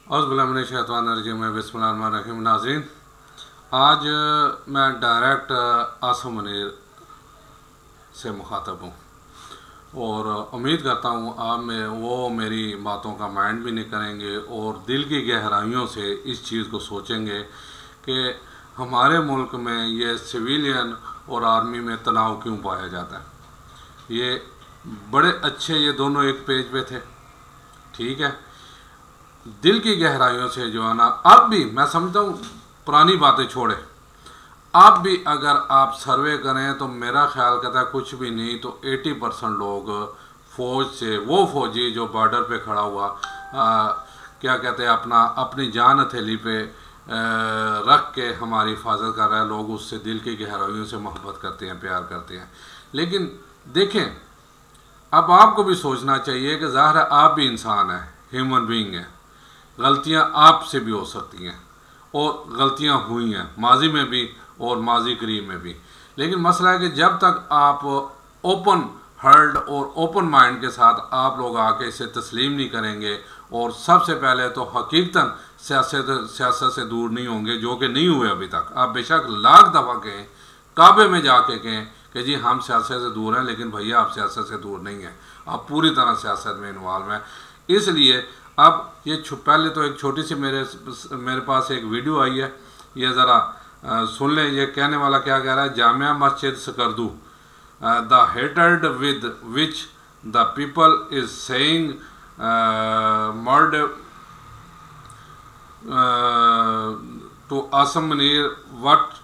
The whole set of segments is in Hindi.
औज़ुबिल्लाहिमिनश्शैतानिर्रजीम बिस्मिल्लाहिर्रहमानिर्रहीम। नाज़रीन, आज मैं डायरेक्ट आसिम मुनीर से मुखातब हूँ और उम्मीद करता हूँ आप में वो मेरी बातों का माइंड भी नहीं करेंगे और दिल की गहराइयों से इस चीज़ को सोचेंगे कि हमारे मुल्क में ये सिविलियन और आर्मी में तनाव क्यों पाया जाता है। ये बड़े अच्छे, ये दोनों एक पेज पे थे, ठीक है। दिल की गहराइयों से जो है ना, अब भी मैं समझता हूँ पुरानी बातें छोड़े, अब भी अगर आप सर्वे करें तो मेरा ख्याल कहता है कुछ भी नहीं तो 80% लोग फ़ौज से, वो फौजी जो बॉर्डर पे खड़ा हुआ क्या कहते हैं अपनी जान हथेली पे रख के हमारी हिफाजत कर रहा है, लोग उससे दिल की गहराइयों से मोहब्बत करते हैं, प्यार करते हैं। लेकिन देखें, अब आपको भी सोचना चाहिए कि ज़ाहिर है आप भी इंसान हैं, ह्यूमन बीइंग हैं, गलतियां आपसे भी हो सकती हैं और गलतियां हुई हैं माजी में भी और माजी करीब में भी। लेकिन मसला है कि जब तक आप ओपन हार्ट और ओपन माइंड के साथ आप लोग आके इसे तस्लीम नहीं करेंगे और सबसे पहले तो हकीकतन सियासत से दूर नहीं होंगे, जो कि नहीं हुए अभी तक। आप बेशक लाख दफ़ा कहें, काबे में जाके कहें कि जी हम सियासत से दूर हैं, लेकिन भैया आप सियासत से दूर नहीं हैं, आप पूरी तरह सियासत में इन्वॉल्व हैं। इसलिए अब ये पहले तो एक छोटी सी मेरे पास एक वीडियो आई है, ये ज़रा सुन लें। ये कहने वाला क्या कह रहा है, Jamia Masjid Skardu, the hated with which the people is saying murder to Asim Munir, what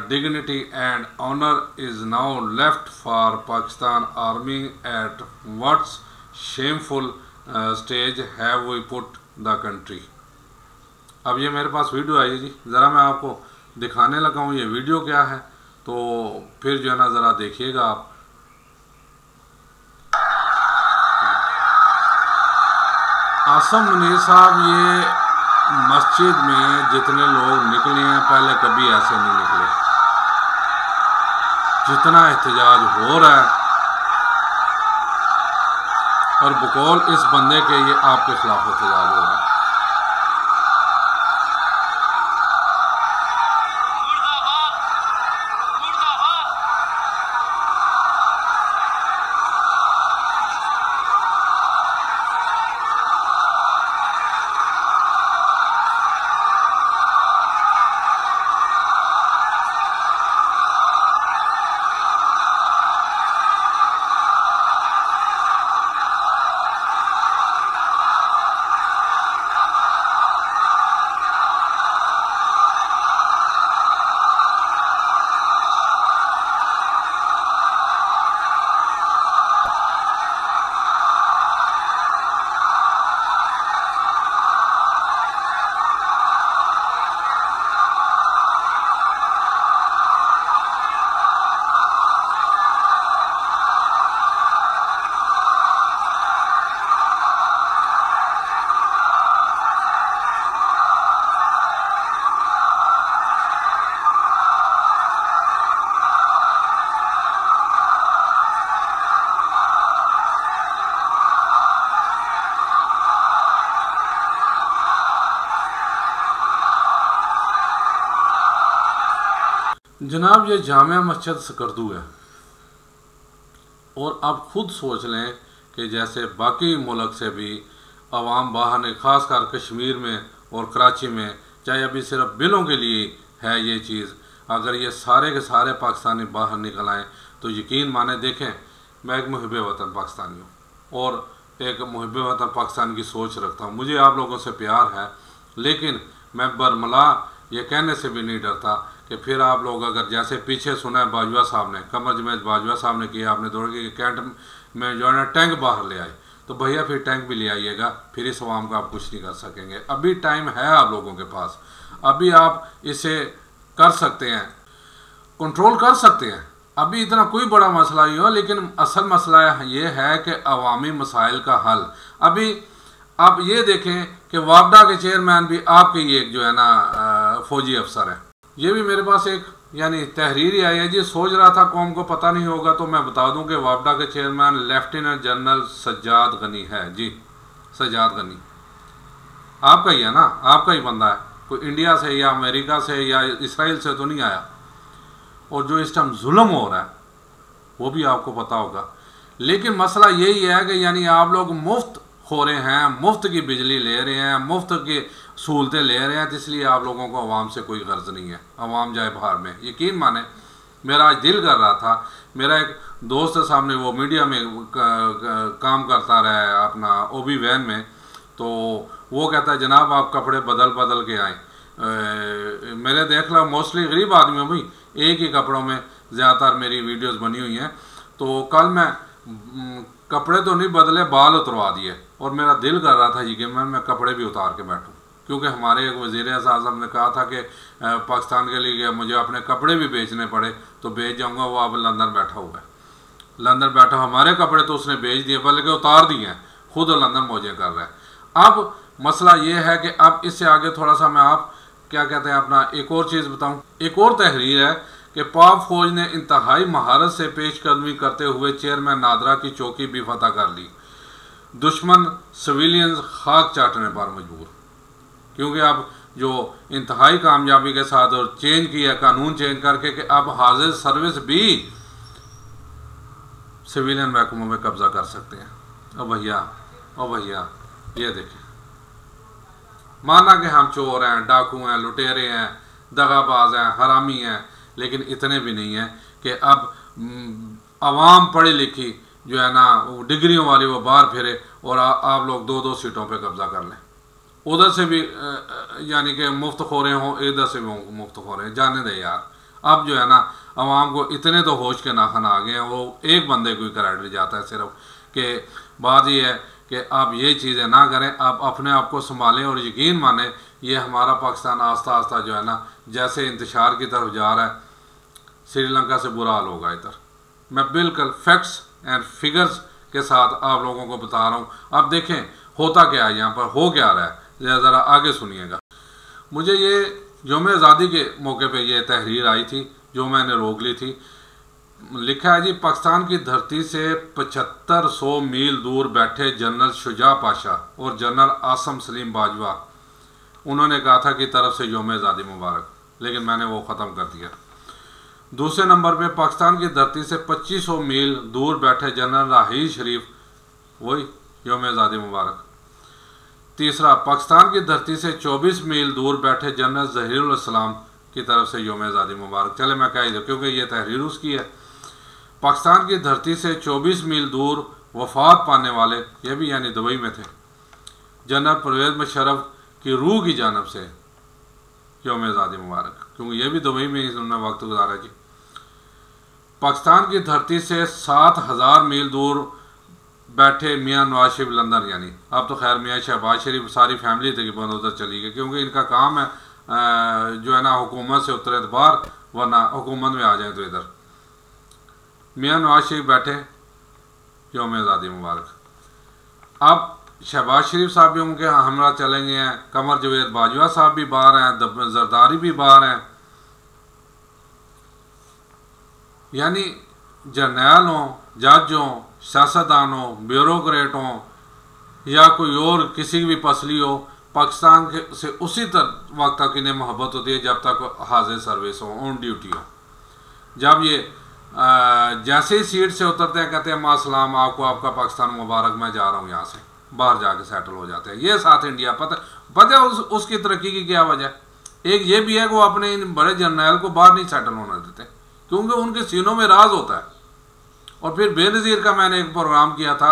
dignity and honor is now left for Pakistan Army, at what shameful stage have we put the country। अब ये मेरे पास वीडियो आई है जी, ज़रा मैं आपको दिखाने लगा हूँ ये वीडियो क्या है, तो फिर जो है ना ज़रा देखिएगा आप। आसिम मुनीर साहब, ये मस्जिद में जितने लोग निकले हैं पहले कभी ऐसे नहीं निकले, जितना एहतजाज हो रहा है और बकौल इस बंदे के ये आपके खिलाफ एहतजाज हो रहा है। जनाब, ये जामिया मस्जिद सकरदू है और आप खुद सोच लें कि जैसे बाकी मुल्क से भी अवाम बाहर ने, ख़ास कर कश्मीर में और कराची में, चाहे अभी सिर्फ बिलों के लिए है ये चीज़, अगर ये सारे के सारे पाकिस्तानी बाहर निकल आएँ तो यकीन माने, देखें मैं एक मुहिब वतन पाकिस्तानी हूँ और एक मुहिब वतन पाकिस्तान की सोच रखता हूँ, मुझे आप लोगों से प्यार है, लेकिन मैं बरमला ये कहने से भी नहीं डरता कि फिर आप लोग अगर जैसे पीछे सुना है बाजवा साहब ने, कमर जमेद बाजवा साहब ने किया, आपने दौड़ के कैंट में जो है ना टैंक बाहर ले आए, तो भैया फिर टैंक भी ले आइएगा, फिर इस अवाम का आप कुछ नहीं कर सकेंगे। अभी टाइम है आप लोगों के पास, अभी आप इसे कर सकते हैं, कंट्रोल कर सकते हैं। अभी इतना कोई बड़ा मसला ही हो, लेकिन असल मसला ये है कि अवामी मसाइल का हल। अभी आप ये देखें कि वापडा के चेयरमैन भी आपके ये एक जो है ना फौजी अफसर है। ये भी मेरे पास एक यानी तहरीर आई है जी, सोच रहा था कौम को पता नहीं होगा तो मैं बता दूं कि वापडा के chairman lieutenant general Sajjad Gani है जी, सज्जाद गनी। आपका ही है ना, आपका ही बंदा है, कोई इंडिया से या अमेरिका से या इसराइल से तो नहीं आया। और जो इस टाइम जुल्म हो रहा है वो भी आपको पता होगा। लेकिन मसला यही है कि यानी आप लोग मुफ्त हो रहे हैं, मुफ्त की बिजली ले रहे हैं, मुफ्त की सहूलतें ले रहे हैं, तो इसलिए आप लोगों को आवाम से कोई गर्ज नहीं है। आवाम जाए बाहर में। यकीन माने मेरा आज दिल कर रहा था, मेरा एक दोस्त है सामने, वो मीडिया में काम करता रहा है अपना ओबी वैन में, तो वो कहता है जनाब आप कपड़े बदल बदल के आए। मेरे देख लो मोस्टली गरीब आदमी हूँ भाई, एक ही कपड़ों में ज़्यादातर मेरी वीडियोस बनी हुई हैं। तो कल मैं कपड़े तो नहीं बदले, बाल उतरवा दिए, और मेरा दिल कर रहा था जी कि मैं कपड़े भी उतार के बैठूं, क्योंकि हमारे एक वज़ीर-ए-आज़म ने कहा था कि पाकिस्तान के लिए मुझे अपने कपड़े भी बेचने पड़े तो बेच जाऊंगा। वो अब लंदन बैठा हुआ है, लंदन बैठा, हमारे कपड़े तो उसने बेच दिए, बल्कि उतार दिए हैं, खुद लंदन मौजें कर रहा है। अब मसला ये है कि अब इससे आगे थोड़ा सा मैं आप क्या कहते हैं अपना एक और चीज़ बताऊं। एक और तहरीर है कि पाक फौज ने इंतहाई महारत से पेशकदमी करते हुए चेयरमैन नादरा की चौकी भी फतह कर ली, दुश्मन सिविलियंस खाक चाटने पर मजबूर। क्योंकि अब जो इंतहाई कामयाबी के साथ और चेंज किया, कानून चेंज करके कि अब हाजिर सर्विस भी सिविलियन महकमों में कब्जा कर सकते हैं। अब भैया ये देखें, माना कि हम चोर हैं, डाकू हैं, लुटेरे हैं, दगाबाज हैं, हरामी हैं, लेकिन इतने भी नहीं हैं कि अब आवाम पढ़ी लिखी जो है ना डिग्रियों वाली वो बाहर फिरे और आप लोग 2-2 सीटों पे कब्जा कर लें। उधर से भी यानी कि मुफ्त खोरे हों, इधर से भी मुफ्त खोरे, जाने दे यार। अब जो है ना आवाम को इतने तो होश के नाखन आ गए हैं, वो एक बंदे को ही क्रेडिट जाता है सिर्फ, कि बात ये है कि आप ये चीज़ें ना करें, आप अपने आप को संभालें। और यकीन माने ये हमारा पाकिस्तान आस्ता आस्ता जो है ना जैसे इंतशार की तरफ जा रहा है, श्रीलंका से बुरा हाल होगा इधर। मैं बिल्कुल फैक्ट्स एंड फिगर्स के साथ आप लोगों को बता रहा हूँ। अब देखें होता क्या है, यहाँ पर हो क्या रहा है, ज़रा आगे सुनिएगा। मुझे ये यौम आज़ादी के मौके पे ये तहरीर आई थी जो मैंने रोक ली थी। लिखा है जी, पाकिस्तान की धरती से 7500 मील दूर बैठे जनरल शुजा पाशा और जनरल आसम सलीम बाजवा, उन्होंने कहा था कि तरफ से यौम आज़ादी मुबारक, लेकिन मैंने वो ख़त्म कर दिया। दूसरे नंबर पे पाकिस्तान की धरती से 2500 मील दूर बैठे जनरल राहील शरीफ, वही यौम आज़ादी मुबारक। तीसरा, पाकिस्तान की धरती से 24 मील दूर बैठे जनरल ज़हीरुल इस्लाम की तरफ से यौम आज़ादी मुबारक। चले मैं कह ही दूँ क्योंकि ये तहरीर उसकी है। पाकिस्तान की धरती से 24 मील दूर वफात पाने वाले, ये भी यानी दुबई में थे, जनरल परवेज़ मुशर्रफ की रूह की जानब से यौम आज़ादी मुबारक, क्योंकि ये भी दुबई में ही उन्होंने वक्त गुजारा जी। पाकिस्तान की धरती से 7000 मील दूर बैठे मियाँ नवाज शरीफ लंदन, यानी अब तो खैर मियाँ शहबाज शरीफ सारी फैमिली तकरीबन उधर चली गई, क्योंकि इनका काम है जो है ना हुकूमत से उतरे तो बाहर, वरना हुकूमत में आ जाए तो इधर। मियाँ नवाज शरीफ बैठे यौम आज़ादी मुबारक। अब शहबाज शरीफ साहब भी उनके हमरा चलेंगे हैं, कमर जवेद बाजवा साहब भी बाहर हैं, जरदारी भी बाहर हैं। यानी जर्नैलों, जजों, सियासतदानों, ब्यूरोक्रेटों या कोई और किसी भी पसली हो, पाकिस्तान के से उसी वक्त तक इन्हें मोहब्बत होती है जब तक हाजिर सर्विस हो, ऑन ड्यूटी हो। जब ये जैसे ही सीट से उतरते हैं कहते हैं मासलाम, आपको आपका पाकिस्तान मुबारक, मैं जा रहा हूँ यहाँ से, बाहर जाके सेटल हो जाते हैं। ये साथ इंडिया पता उसकी तरक्की की क्या वजह। एक ये भी है कि वो अपने इन बड़े जर्नैल को बाहर नहीं सेटल होने देते, क्योंकि उनके सीनों में राज होता है। और फिर बेनज़ीर का मैंने एक प्रोग्राम किया था,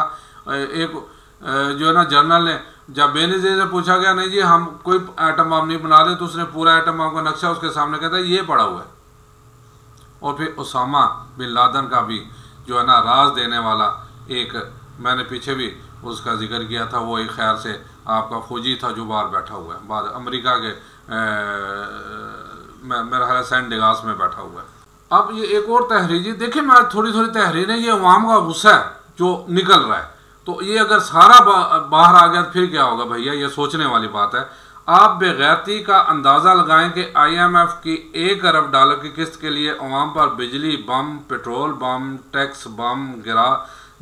एक जो है ना जर्नल ने, जब बेनज़ीर से पूछा गया नहीं जी हम कोई एटम बम नहीं बना रहे, तो उसने पूरा एटम बम का नक्शा उसके सामने कहता है ये पड़ा हुआ है। और फिर उसामा बिन लादेन का भी जो है ना राज देने वाला एक, मैंने पीछे भी उसका जिक्र किया था, वो एक खैर से आपका फौजी था जो बाहर बैठा हुआ है, बाद अमेरिका के मेरा ख्याल सेंट डिगास में बैठा हुआ है। अब ये एक और तहरीर जी देखिए, मैं थोड़ी तहरीरें, ये अवाम का गुस्सा है जो निकल रहा है, तो ये अगर सारा बाहर आ गया तो फिर क्या होगा भैया, ये सोचने वाली बात है। आप बेगैरती का अंदाज़ा लगाएं कि IMF की $1 अरब की किस्त के लिए अवाम पर बिजली बम, पेट्रोल बम, टैक्स बम गिरा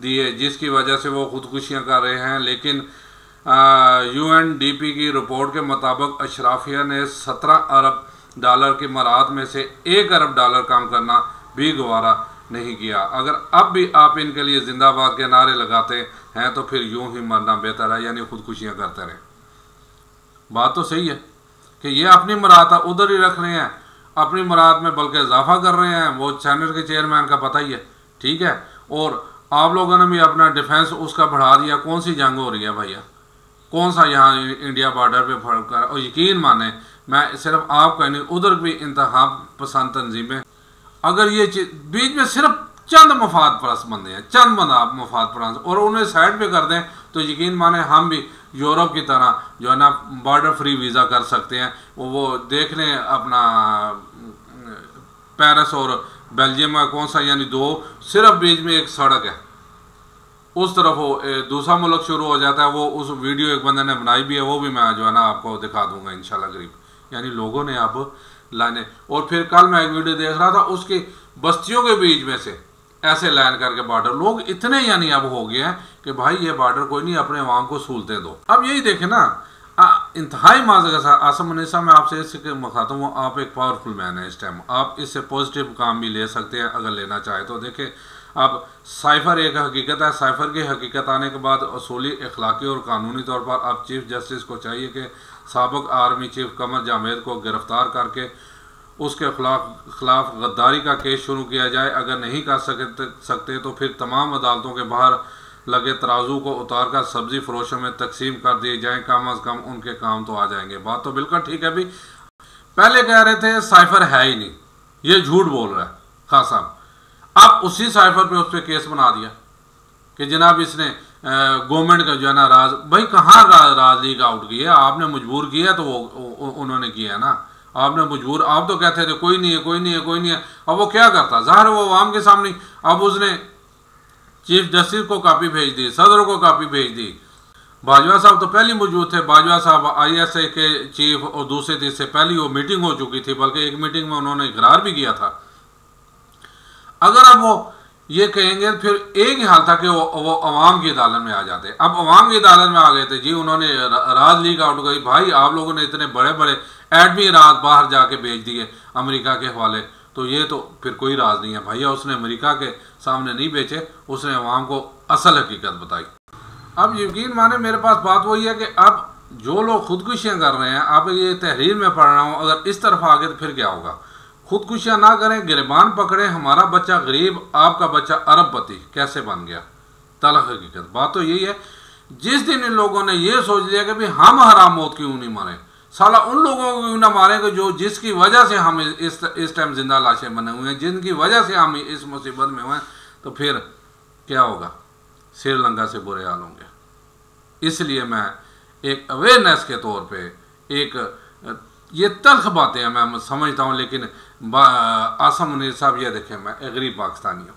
दिए, जिसकी वजह से वो खुदकुशियाँ कर रहे हैं। लेकिन UNDP की रिपोर्ट के मुताबिक अशराफिया ने 17 अरब डॉलर की मराद में से 1 अरब डॉलर काम करना भी गवारा नहीं किया। अगर अब भी आप इनके लिए जिंदाबाद के नारे लगाते हैं तो फिर यूं ही मरना बेहतर है, यानी खुदकुशियां करते रहें। बात तो सही है कि ये अपनी मुराद उधर ही रख रहे हैं, अपनी मुराद में बल्कि इजाफा कर रहे हैं। वो सेनेट के चेयरमैन का पता ही है, ठीक है। और आप लोगों ने भी अपना डिफेंस उसका बढ़ा दिया। कौन सी जंग हो रही है भैया, कौन सा यहाँ इंडिया बॉर्डर पे फर्क कर। और यकीन माने, मैं सिर्फ आपका नहीं, उधर भी इंतहा पसंद तंजीमें, अगर ये बीच में सिर्फ चंद मफाद परस्त बंदे हैं, चंद मफाद परस्त, और उन्हें साइड पे कर दें तो यकीन माने हम भी यूरोप की तरह जो है ना बॉर्डर फ्री वीज़ा कर सकते हैं। वो देख लें अपना पेरिस और बेल्जियम का कौन सा, यानी 2 सिर्फ बीच में एक सड़क है, उस तरफ वो दूसरा मुल्क शुरू हो जाता है। वो उस वीडियो एक बंदे ने बनाई भी है, वो भी मैं जो है ना आपको दिखा दूंगा इंशाल्लाह करीब। यानी लोगों ने अब लाने, और फिर कल मैं एक वीडियो देख रहा था, उसकी बस्तियों के बीच में से ऐसे लाइन करके बॉर्डर, लोग इतने यानी अब हो गए हैं कि भाई ये बॉर्डर कोई नहीं, अपने अवाम को सहूलतें दो। अब यही देखें ना, इंतहाई माज़ के साथ आसम मनीसा, मैं आपसे इसके मुखातब हूँ, आप एक पावरफुल मैन है इस टाइम, आप इससे पॉजिटिव काम भी ले सकते हैं अगर लेना चाहे तो। देखें अब साइफर एक हकीकत है, साइफर की हकीकत आने के बाद असूली, अखलाकी और कानूनी तौर पर अब चीफ जस्टिस को चाहिए कि साबिक आर्मी चीफ कमर जावेद को गिरफ्तार करके उसके खिलाफ गद्दारी का केस शुरू किया जाए। अगर नहीं कर सकते तो फिर तमाम अदालतों के बाहर लगे तराजू को उतार कर सब्जी फरोशों में तकसीम कर दिए जाएँ, कम अज़ कम उनके काम तो आ जाएंगे। बात तो बिल्कुल ठीक है। भी पहले कह रहे थे साइफर है ही नहीं, ये झूठ बोल रहा है खान साहब, अब उसी साइफर पे उस पर केस बना दिया कि जनाब इसने गवर्नमेंट का जो है ना राज, भाई कहाँ राज लीक आउट किया, आपने मजबूर किया तो वो उन्होंने किया है ना, आपने मजबूर, आप तो कहते थे कोई नहीं है, कोई नहीं है, कोई नहीं है। अब वो क्या करता, ज़ाहिर वो अवाम के सामने, अब उसने चीफ जस्टिस को कापी भेज दी, सदर को कापी भेज दी। बाजवा साहब तो पहले मौजूद थे, बाजवा साहब ISA के चीफ, और दूसरे दिन से पहले वो मीटिंग हो चुकी थी, बल्कि एक मीटिंग में उन्होंने इकरार भी किया था। अगर अब वो ये कहेंगे फिर एक ही हाल था कि वो अवाम की अदालत में आ जाते। अब अवाम की अदालत में आ गए थे जी, उन्होंने राज लीक आउट गई। भाई आप लोगों ने इतने बड़े बड़े एडमी राज बाहर जाके भेज दिए अमेरिका के हवाले, तो ये तो फिर कोई राज नहीं है भैया, उसने अमेरिका के सामने नहीं बेचे, उसने अवाम को असल हकीकत बताई। अब यकीन माने मेरे पास बात वही है कि अब जो लोग खुदकुशियाँ कर रहे हैं, अब ये तहरीर में पढ़ रहा हूँ, अगर इस तरफ आगे तो फिर क्या होगा। खुदकुशियाँ ना करें, गिरबान पकड़े, हमारा बच्चा गरीब, आपका बच्चा अरबपति कैसे बन गया, तलख हकीकत। बात तो यही है, जिस दिन इन लोगों ने ये सोच लिया कि भाई हम हराम मौत क्यों नहीं मारे, साला उन लोगों को क्यों ना मारे कि जो जिसकी वजह से हम इस टाइम जिंदा लाशें बने हुए हैं, जिनकी वजह से हम इस मुसीबत में हुए हैं, तो फिर क्या होगा, श्रीलंका से बुरे हाल होंगे। इसलिए मैं एक अवेयरनेस के तौर पे, एक ये तल्ख बातें हैं मैं समझता हूँ, लेकिन आसम मुनीर साहब ये देखें, मैं एक गरीब पाकिस्तानी हूँ,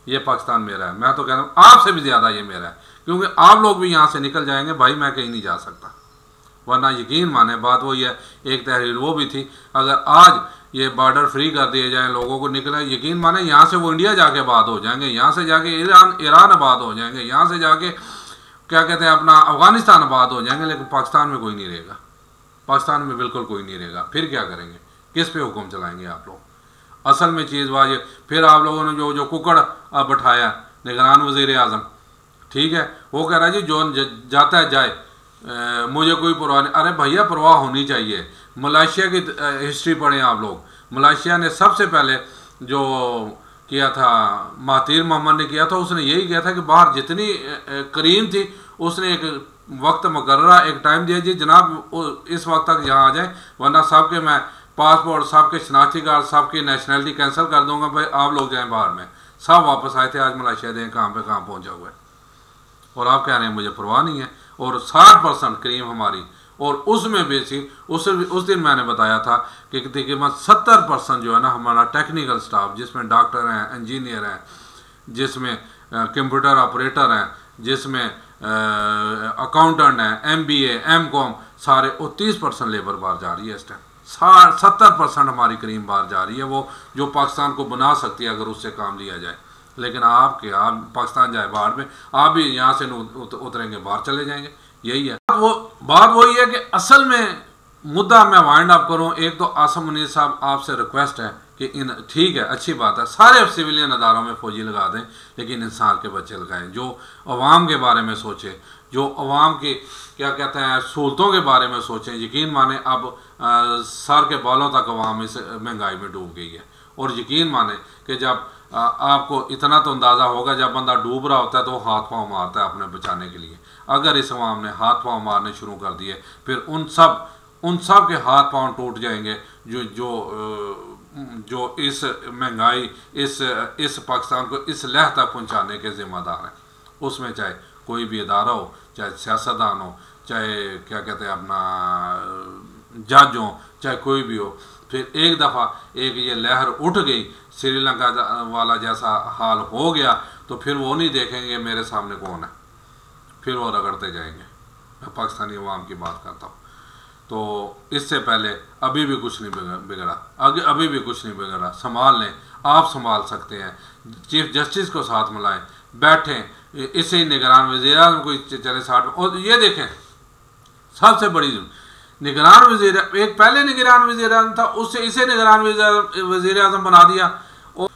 ये पाकिस्तान मेरा है, मैं तो कह रहा हूँ आपसे भी ज़्यादा ये मेरा है, क्योंकि आप लोग भी यहाँ से निकल जाएंगे भाई, मैं कहीं नहीं जा सकता। वरना यकीन माने बात वही है, एक तहरीर वो भी थी, अगर आज ये बॉर्डर फ्री कर दिए जाएँ, लोगों को निकले, यकीन माने यहाँ से वो इंडिया जाके आबाद हो जाएंगे, यहाँ से जाके ईरान आबाद हो जाएंगे, यहाँ से जाके क्या कहते हैं अपना अफगानिस्तान आबाद हो जाएंगे, लेकिन पाकिस्तान में कोई नहीं रहेगा, पाकिस्तान में बिल्कुल कोई नहीं रहेगा। फिर क्या करेंगे, किस पे हुक्म चलाएंगे आप लोग। असल में चीज़ बात ये, फिर आप लोगों ने जो कुकड़ बैठाया निगरान वज़ीर आज़म, ठीक है, वो कह रहा है जी जो जाता है जाए, मुझे कोई परवाह नहीं। अरे भैया परवाह होनी चाहिए। मलेशिया की हिस्ट्री पढ़ें आप लोग, मलेशिया ने सबसे पहले जो किया था, महातीर मोहम्मद ने किया था, उसने यही किया था कि बाहर जितनी करीम थी उसने एक वक्त मुकर्ररा एक टाइम दिया जी जनाब इस वक्त तक यहाँ आ जाए, वरना सबके मैं पासपोर्ट, सबके शनाख्ती कार्ड, सबकी नेशनलिटी कैंसिल कर दूंगा, भाई आप लोग जाएं बाहर में। सब वापस आए थे, आज मलेशिया दें कहाँ पे कहाँ पहुँचा हुआ है, और आप कह रहे हैं मुझे परवाह नहीं है। और 60% करीम हमारी, और उसमें बेसी उस दिन मैंने बताया था कि तकरीबन 70% जो है ना हमारा टेक्निकल स्टाफ, जिसमें डॉक्टर हैं, इंजीनियर हैं, जिसमें कंप्यूटर ऑपरेटर हैं, जिसमें अकाउंटेंट हैं, MBA MCOM सारे, और 30% लेबर बाहर जा रही है इस टाइम। 70% हमारी करीम बाहर जा रही है, वो जो पाकिस्तान को बना सकती है अगर उससे काम लिया जाए। लेकिन आप पाकिस्तान जाए बाहर में, आप भी यहाँ से उतरेंगे बाहर चले जाएंगे, यही है। वो बात वही है कि असल में मुद्दा मैं वाइंड अप करूं, एक तो आसिम मुनीर साहब आपसे रिक्वेस्ट है कि इन ठीक है, अच्छी बात है, सारे सिविलियन अदारों में फौजी लगा दें, लेकिन इंसान के बच्चे लगाएं जो अवाम के बारे में सोचे, जो अवाम की क्या कहते हैं सहूलतों के बारे में सोचें। यकीन माने अब सर के बालों तक अवाम इस महंगाई में डूब गई है, और यकीन माने कि जब आपको इतना तो अंदाज़ा होगा, जब बंदा डूब रहा होता है तो वो हाथ पाँव मारता है अपने बचाने के लिए। अगर इस अवाम ने हाथ पाँव मारने शुरू कर दिए, फिर उन सब के हाथ पाँव टूट जाएंगे जो इस महंगाई इस पाकिस्तान को इस लह तक पहुँचाने के ज़िम्मेदार हैं। उसमें चाहे कोई भी अदारा हो, चाहे सियासतदान हो, चाहे क्या कहते हैं अपना जज हो, चाहे कोई भी हो। फिर एक दफ़ा एक ये लहर उठ गई, श्रीलंका वाला जैसा हाल हो गया, तो फिर वो नहीं देखेंगे मेरे सामने कौन है, फिर वो रगड़ते जाएंगे। मैं पाकिस्तानी अवाम की बात करता हूँ। तो इससे पहले अभी भी कुछ नहीं बिगड़ा, अभी भी कुछ नहीं बिगड़ा। संभाल लें, आप संभाल सकते हैं। चीफ जस्टिस को साथ मिलाएं, बैठें, इसे निगरान वज़ीर आज़म को चले साथ में। और ये देखें सबसे बड़ी निगरान वज़ीर, एक पहले निगरान वज़ीर आज़म था, उससे इसे निगरान वज़ीर आज़म बना दिया। और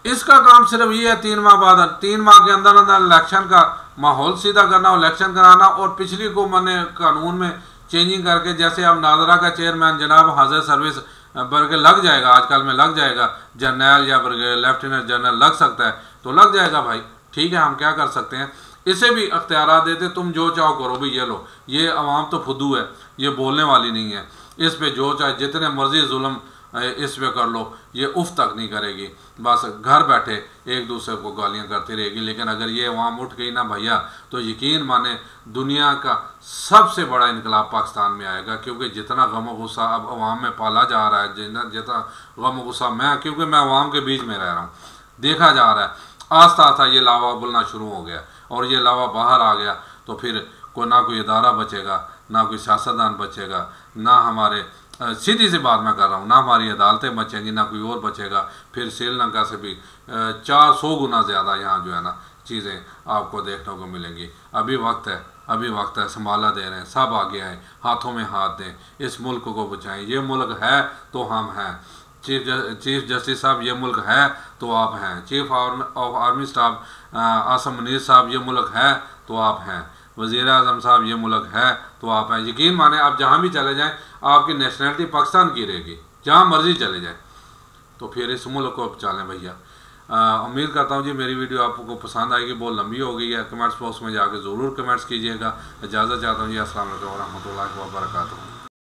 इसका काम सिर्फ ये है 3 माह बाद, 3 माह के अंदर अंदर इलेक्शन का माहौल सीधा करना, इलेक्शन कराना, और पिछली को मैंने कानून में चेंजिंग करके, जैसे अब नादरा का चेयरमैन जनाब हाजिर सर्विस बरके लग जाएगा, आजकल में लग जाएगा, जनरल या लेफ्टिनेंट जनरल लग सकता है, तो लग जाएगा भाई, ठीक है, हम क्या कर सकते हैं। इसे भी अख्तियार देते, तुम जो चाहो करो भाई, ये लो, ये अवाम तो फुद्दू है, ये बोलने वाली नहीं है, इस पे जो चाहे जितने मर्जी जुल्म इस पे कर लो, ये उफ तक नहीं करेगी, बस घर बैठे एक दूसरे को गालियां करती रहेगी। लेकिन अगर ये अवाम उठ गई ना भैया, तो यकीन माने दुनिया का सबसे बड़ा इनकलाब पाकिस्तान में आएगा। क्योंकि जितना गम गुस्सा अब अवाम में पाला जा रहा है, जितना गम गुस्सा क्योंकि मैं अवाम के बीच में रह रहा हूँ, देखा जा रहा है, आस्ता आस्ता ये लावा बुलना शुरू हो गया, और ये लावा बाहर आ गया तो फिर ना कोई इदारा बचेगा, ना कोई सियासतदान बचेगा, ना हमारे सीधी सी बात मैं कर रहा हूँ, ना हमारी अदालतें बचेंगी, ना कोई और बचेगा। फिर श्रीलंका से भी 400 गुना ज़्यादा यहाँ जो है ना चीज़ें आपको देखने को मिलेंगी। अभी वक्त है, संभाला दे रहे हैं, सब आगे आए, हाथों में हाथ दें, इस मुल्क को बचाएं। ये मुल्क है तो हम हैं। चीफ जस्टिस साहब, ये मुल्क है तो आप हैं। Chief of army staff Asim Munir साहब, ये मुल्क है तो आप हैं। वज़ीर आज़म साहब, ये मुल्क है तो आप हैं। यकीन माने आप जहाँ भी चले जाएं, आपकी नेशनलिटी पाकिस्तान की रहेगी, जहाँ मर्जी चले जाएं। तो फिर इस मुल्क को बचा लें भैया। उम्मीद करता हूँ जी मेरी वीडियो आपको पसंद आएगी। बहुत लंबी हो गई है, कमेंट्स बॉक्स में जाके ज़रूर कमेंट्स कीजिएगा। इजाज़त चाहता हूँ जी, अस्सलाम वालेकुम व रहमतुल्लाहि व बरकातुहू।